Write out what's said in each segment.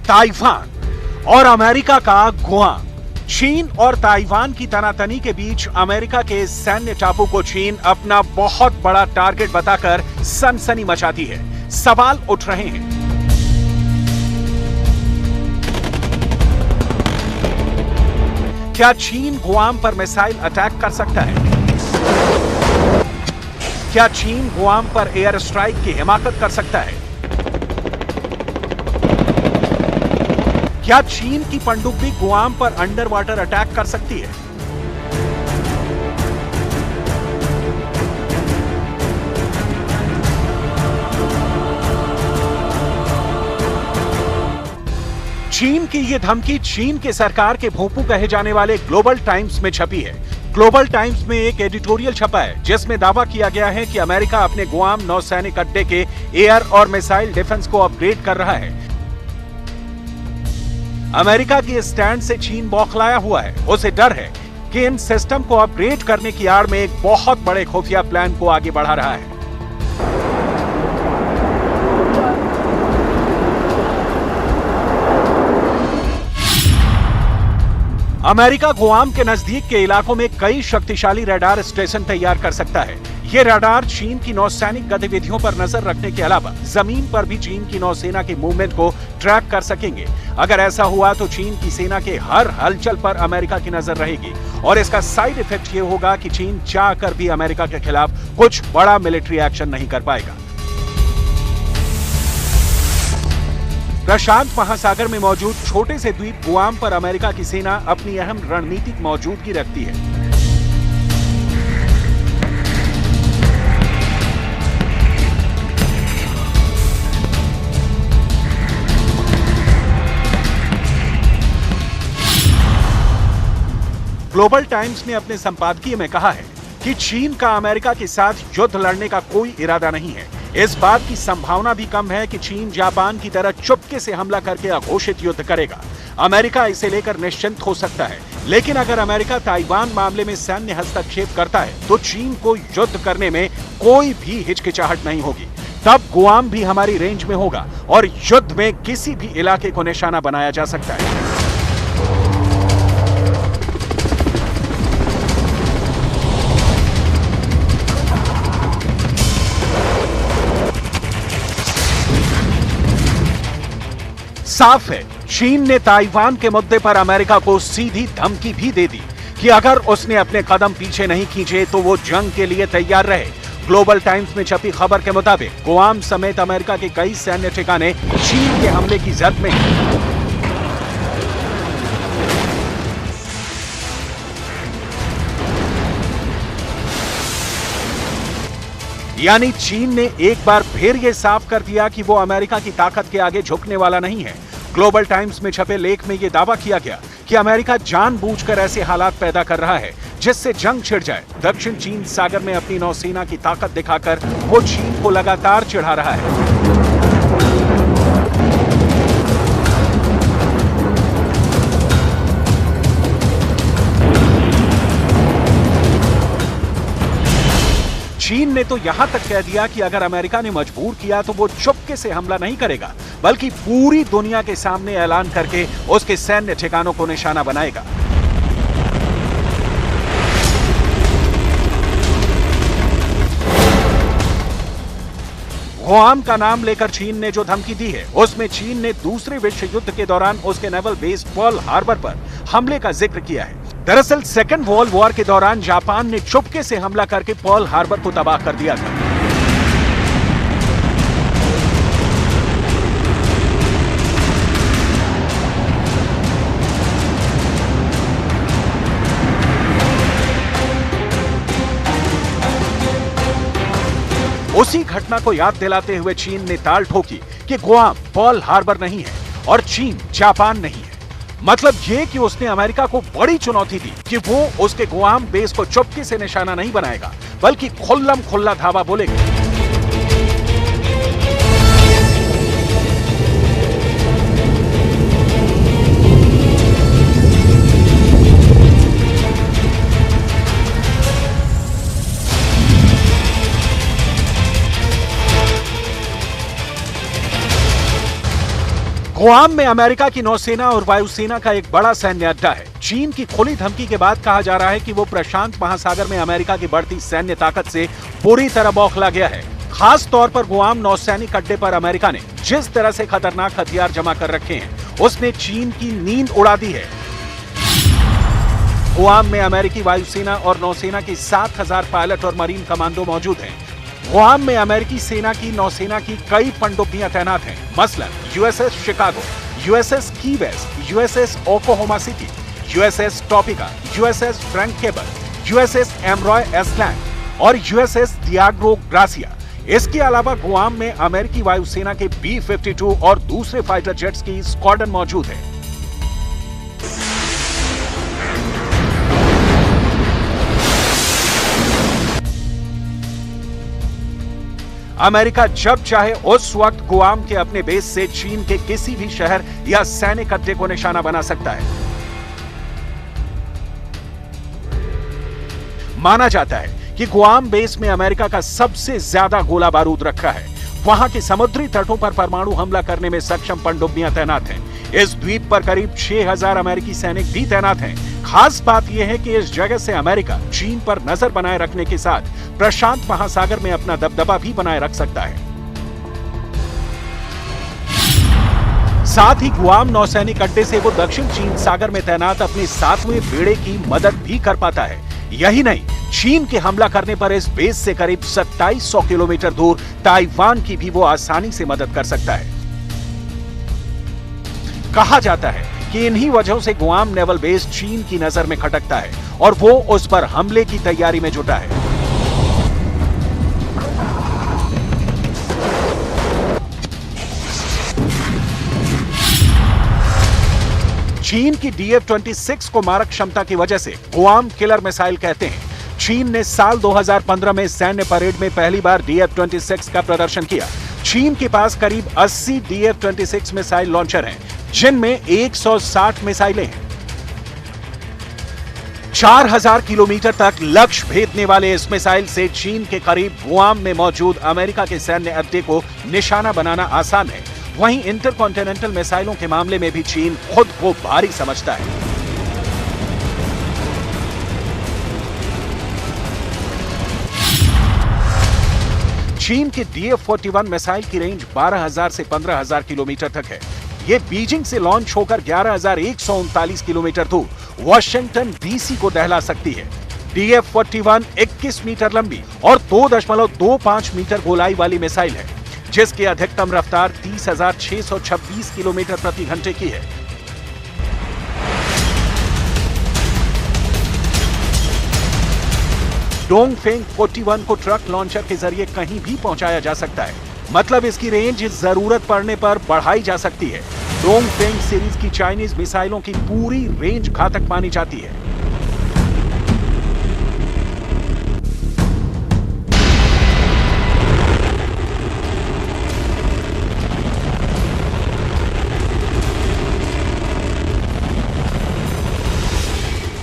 Taiwan और America का Guam. चीन और ताइवान की तनातनी के बीच अमेरिका के सैन्य टापू को चीन अपना बहुत बड़ा टारगेट बताकर सनसनी मचाती है। सवाल उठ रहे हैं, क्या चीन गुआम पर मिसाइल अटैक कर सकता है? क्या चीन गुआम पर एयर स्ट्राइक की हिमाकत कर सकता है? क्या चीन की पनडुब्बी गुआम पर अंडर वाटर अटैक कर सकती है? चीन की यह धमकी चीन के सरकार के भोंपू कहे जाने वाले ग्लोबल टाइम्स में छपी है। ग्लोबल टाइम्स में एक एडिटोरियल छपा है जिसमें दावा किया गया है कि अमेरिका अपने गुआम नौसैनिक अड्डे के एयर और मिसाइल डिफेंस को अपग्रेड कर रहा है। अमेरिका की स्टैंड से चीन बौखलाया हुआ है। उसे डर है कि इन सिस्टम को अपग्रेड करने की आड़ में एक बहुत बड़े खुफिया प्लान को आगे बढ़ा रहा है। अमेरिका गुआम के नजदीक के इलाकों में कई शक्तिशाली रडार स्टेशन तैयार कर सकता है। ये रडार चीन की नौसैनिक गतिविधियों पर नजर रखने के अलावा जमीन पर भी चीन की नौसेना के मूवमेंट को ट्रैक कर सकेंगे। अगर ऐसा हुआ तो चीन की सेना के हर हलचल पर अमेरिका की नजर रहेगी और इसका साइड इफेक्ट ये होगा कि चीन चाहकर भी अमेरिका के खिलाफ कुछ बड़ा मिलिट्री एक्शन नहीं कर पाएगा। प्रशांत महासागर में मौजूद छोटे से द्वीप गुआम पर अमेरिका की सेना अपनी अहम रणनीतिक मौजूदगी रखती है। ग्लोबल टाइम्स ने अपने संपादकीय में कहा है कि चीन का अमेरिका के साथ युद्ध लड़ने का कोई इरादा नहीं है। इस बात की संभावना भी कम है कि चीन जापान की तरह चुपके से हमला करके अघोषित युद्ध करेगा। अमेरिका इसे लेकर निश्चिंत हो सकता है, लेकिन अगर अमेरिका ताइवान मामले में सैन्य हस्तक्षेप करता है तो चीन को युद्ध करने में कोई भी हिचकिचाहट नहीं होगी। तब गुआम भी हमारी रेंज में होगा और युद्ध में किसी भी इलाके को निशाना बनाया जा सकता है। साफ है, चीन ने ताइवान के मुद्दे पर अमेरिका को सीधी धमकी भी दे दी कि अगर उसने अपने कदम पीछे नहीं खींचे तो वो जंग के लिए तैयार रहे। ग्लोबल टाइम्स में छपी खबर के मुताबिक गुआम समेत अमेरिका के कई सैन्य ठिकाने चीन के हमले की जद में हैं। यानी चीन ने एक बार फिर यह साफ कर दिया कि वो अमेरिका की ताकत के आगे झुकने वाला नहीं है। ग्लोबल टाइम्स में छपे लेख में यह दावा किया गया कि अमेरिका जानबूझकर ऐसे हालात पैदा कर रहा है जिससे जंग छिड़ जाए। दक्षिण चीन सागर में अपनी नौसेना की ताकत दिखाकर वो चीन को लगातार चिढ़ा रहा है। चीन ने तो यहां तक कह दिया कि अगर अमेरिका ने मजबूर किया तो वो चुपके से हमला नहीं करेगा, बल्कि पूरी दुनिया के सामने ऐलान करके उसके सैन्य ठिकानों को निशाना बनाएगा। गुआम का नाम लेकर चीन ने जो धमकी दी है उसमें चीन ने दूसरे विश्व युद्ध के दौरान उसके नेवल बेस पर्ल हार्बर पर हमले का जिक्र किया है। दरअसल सेकेंड वर्ल्ड वॉर के दौरान जापान ने चुपके से हमला करके पर्ल हार्बर को तबाह कर दिया था। उसी घटना को याद दिलाते हुए चीन ने ताल ठोकी कि गुआम पर्ल हार्बर नहीं है और चीन जापान नहीं है। मतलब ये कि उसने अमेरिका को बड़ी चुनौती दी कि वो उसके गुआम बेस को चुपके से निशाना नहीं बनाएगा, बल्कि खुल्लम खुल्ला धावा बोलेगा। गुआम में अमेरिका की नौसेना और वायुसेना का एक बड़ा सैन्य अड्डा है। चीन की खुली धमकी के बाद कहा जा रहा है कि वो प्रशांत महासागर में अमेरिका की बढ़ती सैन्य ताकत से पूरी तरह बौखला गया है। खास तौर पर गुआम नौसैनिक अड्डे पर अमेरिका ने जिस तरह से खतरनाक हथियार जमा कर रखे हैं, उसने चीन की नींद उड़ा दी है। गुआम में अमेरिकी वायुसेना और नौसेना की 7,000 पायलट और मरीन कमांडो मौजूद हैं। गुआम में अमेरिकी सेना की नौसेना की कई पनडुब्बियां तैनात हैं, मसलन USS Chicago, USS Key West, USS Oklahoma City, USS Topeka, USS Frank Cable, USS Emory S Land और यूएसएस डियागो ग्रासिया। इसके अलावा गुआम में अमेरिकी वायुसेना के B-52 और दूसरे फाइटर जेट्स की स्क्वाड्रन मौजूद है। अमेरिका जब चाहे उस वक्त गुआम के अपने बेस से चीन के किसी भी शहर या सैनिक अड्डे को निशाना बना सकता है। माना जाता है कि गुआम बेस में अमेरिका का सबसे ज्यादा गोला बारूद रखा है। वहां के समुद्री तटों पर परमाणु हमला करने में सक्षम पनडुब्बियां तैनात हैं। इस द्वीप पर करीब 6,000 अमेरिकी सैनिक भी तैनात हैं। खास बात यह है कि इस जगह से अमेरिका चीन पर नजर बनाए रखने के साथ प्रशांत महासागर में अपना दबदबा भी बनाए रख सकता है। साथ ही गुआम नौसैनिक अड्डे से वो दक्षिण चीन सागर में तैनात अपने 7वें बेड़े की मदद भी कर पाता है। यही नहीं, चीन के हमला करने पर इस बेस से करीब 2700 किलोमीटर दूर ताइवान की भी वो आसानी से मदद कर सकता है। कहा जाता है कि इन्हीं वजहों से गुआम नेवल बेस चीन की नजर में खटकता है और वो उस पर हमले की तैयारी में जुटा है। चीन की DF-26 को मारक क्षमता की वजह से गुआम किलर मिसाइल कहते हैं। चीन ने साल 2015 में सैन्य परेड में पहली बार DF-26 का प्रदर्शन किया। चीन के पास करीब 80 DF-26 मिसाइल लॉन्चर हैं, जिनमें 160 मिसाइलें हैं। 4000 किलोमीटर तक लक्ष्य भेदने वाले इस मिसाइल से चीन के करीब गुआम में मौजूद अमेरिका के सैन्य अड्डे को निशाना बनाना आसान है। वहीं इंटरकॉन्टिनेंटल मिसाइलों के मामले में भी चीन खुद को भारी समझता है। चीन के DF-41 मिसाइल की रेंज 12,000 से 15,000 किलोमीटर तक है। ये बीजिंग से लॉन्च होकर 11,139 किलोमीटर दूर वॉशिंगटन DC को दहला सकती है। DF-41 21 मीटर लंबी और 2.25 मीटर गोलाई वाली मिसाइल है, जिसकी अधिकतम रफ्तार 30,626 किलोमीटर प्रति घंटे की है। डोंगफेंग 41 को ट्रक लॉन्चर के जरिए कहीं भी पहुंचाया जा सकता है, मतलब इसकी रेंज जरूरत पड़ने पर बढ़ाई जा सकती है। डोंगफेंग सीरीज की चाइनीज मिसाइलों की पूरी रेंज घातक मानी जाती है।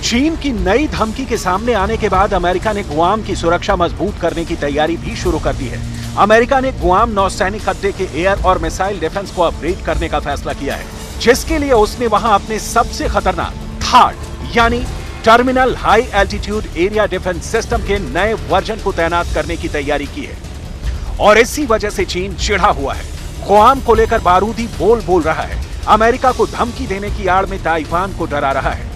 चीन की नई धमकी के सामने आने के बाद अमेरिका ने गुआम की सुरक्षा मजबूत करने की तैयारी भी शुरू कर दी है। अमेरिका ने गुआम नौसैनिक अड्डे के एयर और मिसाइल डिफेंस को अपग्रेड करने का फैसला किया है, जिसके लिए उसने वहां अपने सबसे खतरनाक THAAD यानी terminal high altitude area defence system के नए वर्जन को तैनात करने की तैयारी की है। और इसी वजह से चीन चिढ़ा हुआ है, गुआम को लेकर बारूदी बोल रहा है, अमेरिका को धमकी देने की आड़ में ताइवान को डरा रहा है।